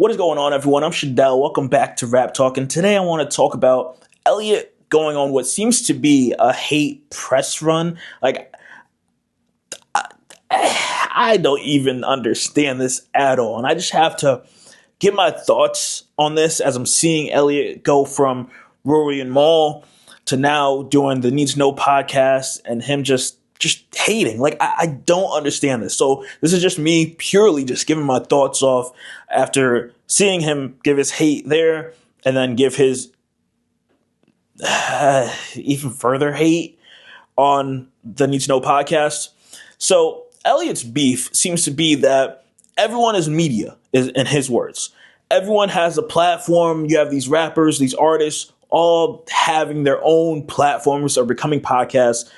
What is going on, everyone? I'm Shadell. Welcome back to Rap Talk. And today I want to talk about Elliott going on what seems to be a hate press run. I don't even understand this at all. And I just have to get my thoughts on this as I'm seeing Elliott go from Rory and Mal to now doing the Need to Know podcast and him just hating. I don't understand this. So this is just me purely just giving my thoughts off after seeing him give his hate there and then give his even further hate on the Need to Know podcast. So Elliott's beef seems to be that everyone is media, in his words. Everyone has a platform. You have these rappers, these artists, all having their own platforms or becoming podcasts.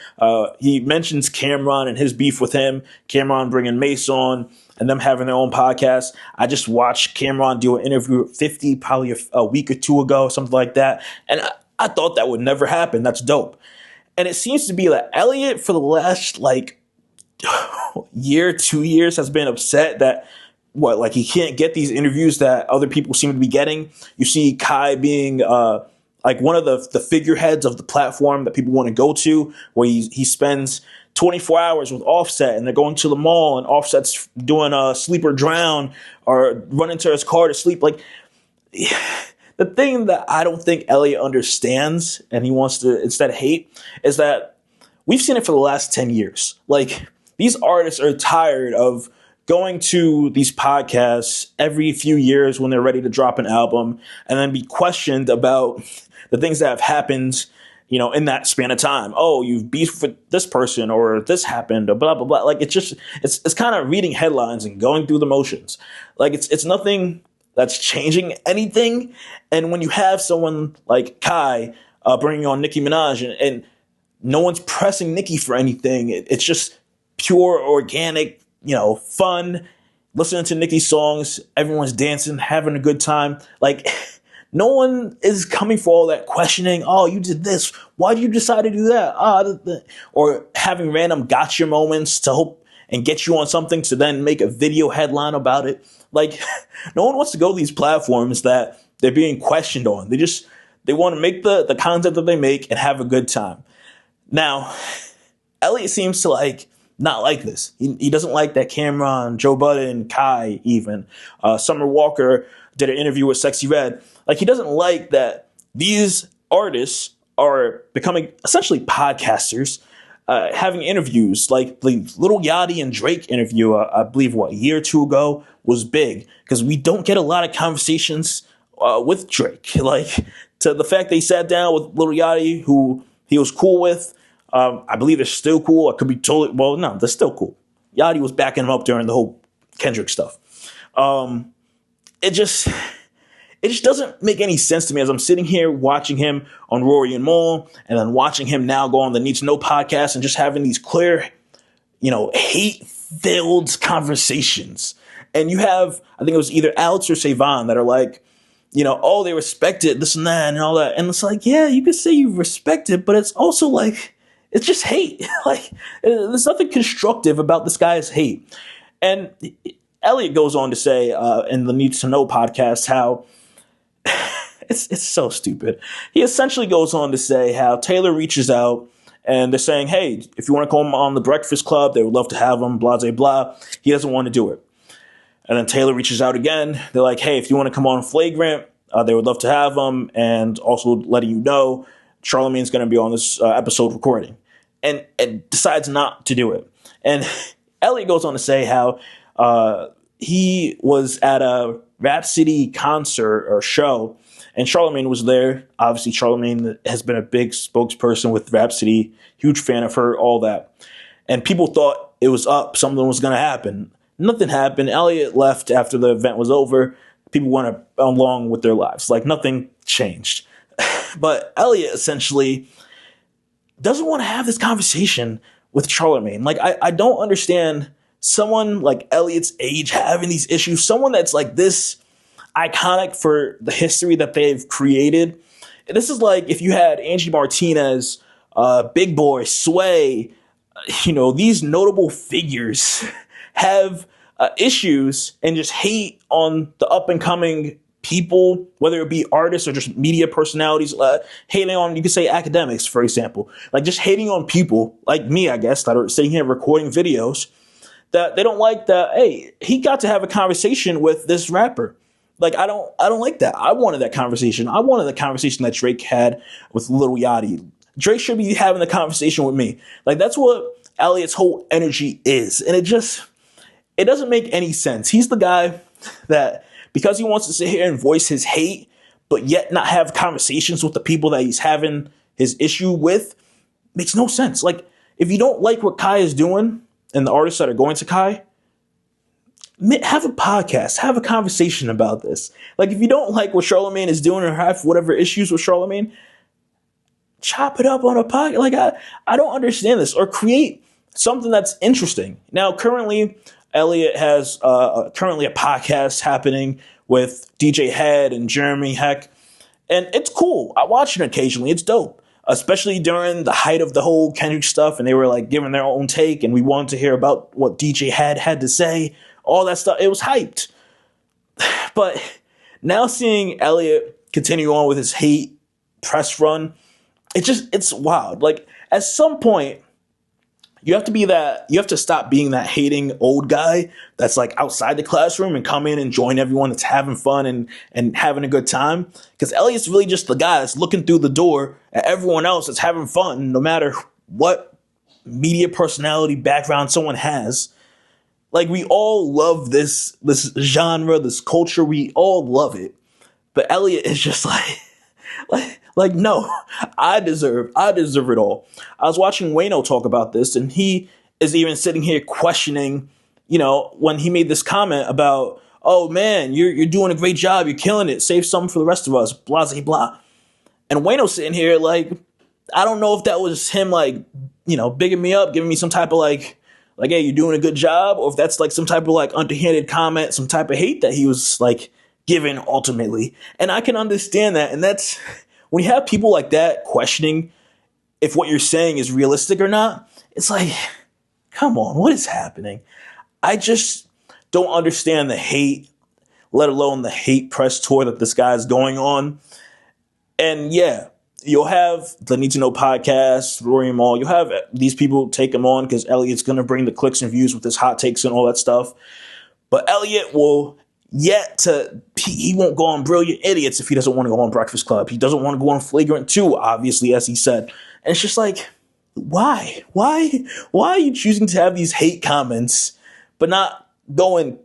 He mentions Cameron and his beef with him, Cameron bringing Mace on and them having their own podcast. I just watched Cameron do an interview at 50, probably a week or two ago, something like that. And I thought that would never happen. That's dope. And it seems to be that Elliott for the last year, 2 years has been upset that he can't get these interviews that other people seem to be getting. You see Kai being one of the figureheads of the platform that people want to go to, where he spends 24 hours with Offset and they're going to the mall and Offset's doing a sleep or drown or run into his car to sleep. The thing that I don't think Elliott understands and he wants to instead hate is that we've seen it for the last 10 years. These artists are tired of going to these podcasts every few years when they're ready to drop an album and then be questioned about the things that have happened, in that span of time. Oh, you've beefed with this person or this happened or blah, blah, blah. It's kind of reading headlines and going through the motions. It's nothing that's changing anything. And when you have someone like Kai bringing on Nicki Minaj and no one's pressing Nicki for anything, it's just pure, organic, fun, listening to Nicki's songs, everyone's dancing, having a good time. No one is coming for all that questioning. Oh, you did this. Why did you decide to do that? Or having random gotcha moments to hope and get you on something to then make a video headline about it. No one wants to go to these platforms that they're being questioned on. They want to make the content that they make and have a good time. Now, Elliott seems to not like this. He doesn't like that Cameron, Joe Budden, Kai even, Summer Walker did an interview with Sexy Red. He doesn't like that these artists are becoming essentially podcasters, having interviews like the Lil Yachty and Drake interview, I believe, a year or two ago was big because we don't get a lot of conversations with Drake. To the fact they sat down with Lil Yachty, who he was cool with. I believe they're still cool. I could be totally, no, they're still cool. Yachty was backing him up during the whole Kendrick stuff. It just doesn't make any sense to me as I'm sitting here watching him on Rory and Mal and then watching him now go on the Need to Know podcast and just having these clear, hate-filled conversations. And you have, I think it was either Alex or Savon that are oh, they respect it, this and that and all that. And it's yeah, you could say you respect it, but it's also it's just hate. There's nothing constructive about this guy's hate. And Elliott goes on to say in the Need to Know podcast how it's so stupid. He essentially goes on to say how Taylor reaches out and they're saying, hey, if you want to come on the Breakfast Club, they would love to have him, blah, blah, blah. He doesn't want to do it. And then Taylor reaches out again. They're like, hey, if you want to come on Flagrant, they would love to have him. And also letting you know, Charlamagne's going to be on this episode recording. And decides not to do it. And Elliott goes on to say how he was at a Rap City concert or show, and Charlamagne was there. Obviously, Charlamagne has been a big spokesperson with Rap City, huge fan of her, all that. And people thought it was up, something was going to happen. Nothing happened. Elliott left after the event was over. People went along with their lives. Nothing changed. But Elliott essentially doesn't want to have this conversation with Charlamagne. I don't understand someone like Elliott's age having these issues, someone that's this iconic for the history that they've created. This is if you had Angie Martinez, Big Boy, Sway, these notable figures have issues and just hate on the up and coming people, whether it be artists or just media personalities, hating on, you could say, academics, for example, like just hating on people like me, I guess, that are sitting here recording videos that they don't like that. Hey, he got to have a conversation with this rapper. Like, I don't like that. I wanted that conversation. I wanted the conversation that Drake had with Lil Yachty. Drake should be having the conversation with me. Like, that's what Elliott's whole energy is. And it doesn't make any sense. He's the guy that, because he wants to sit here and voice his hate, but yet not have conversations with the people that he's having his issue with, makes no sense. Like, if you don't like what Kai is doing and the artists that are going to Kai, have a podcast, have a conversation about this. Like, if you don't like what Charlemagne is doing or have whatever issues with Charlemagne, chop it up on a podcast. Like, I don't understand this. Or create something that's interesting. Now, currently, Elliott has currently a podcast happening with DJ Head and Jeremy Heck. And it's cool. I watch it occasionally. It's dope. Especially during the height of the whole Kendrick stuff. And they were like giving their own take. And we wanted to hear about what DJ Head had to say. All that stuff. It was hyped. But now seeing Elliott continue on with his hate press run, it's wild. Like, at some point, you have to stop being that hating old guy that's like outside the classroom and come in and join everyone that's having fun and having a good time. Because Elliott's really just the guy that's looking through the door at everyone else that's having fun, no matter what media personality background someone has. Like, we all love this genre, this culture. We all love it. But Elliott is just like, no, I deserve it all. I was watching Wayno talk about this, and he is even sitting here questioning, when he made this comment about, oh man, you're doing a great job, you're killing it, save something for the rest of us, blah, blah, blah. And Wayno sitting here like, I don't know if that was him like, bigging me up, giving me some type of like, hey, you're doing a good job, or if that's like some type of like underhanded comment, some type of hate that he was like giving ultimately. And I can understand that. And that's when you have people like that questioning if what you're saying is realistic or not, it's like, come on, what is happening? I just don't understand the hate, let alone the hate press tour that this guy is going on. And yeah, you'll have the Need to Know podcast, Rory and Mal. You'll have these people take him on because Elliott's going to bring the clicks and views with his hot takes and all that stuff. But Elliott will he won't go on Brilliant Idiots if he doesn't want to go on Breakfast Club. He doesn't want to go on Flagrant 2, obviously, as he said. And it's just like, why? Why are you choosing to have these hate comments, but not go and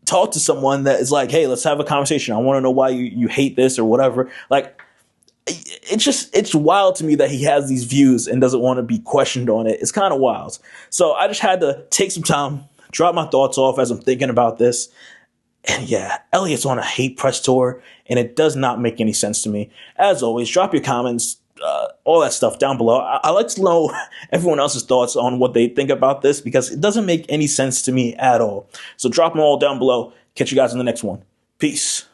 talk to someone that is like, hey, let's have a conversation. I want to know why you hate this or whatever. Like, it's wild to me that he has these views and doesn't want to be questioned on it. It's kind of wild. So I just had to take some time, drop my thoughts off as I'm thinking about this. And yeah, Elliott's on a hate press tour, and it does not make any sense to me. As always, drop your comments, all that stuff down below. I like to know everyone else's thoughts on what they think about this, because it doesn't make any sense to me at all. So drop them all down below. Catch you guys in the next one. Peace.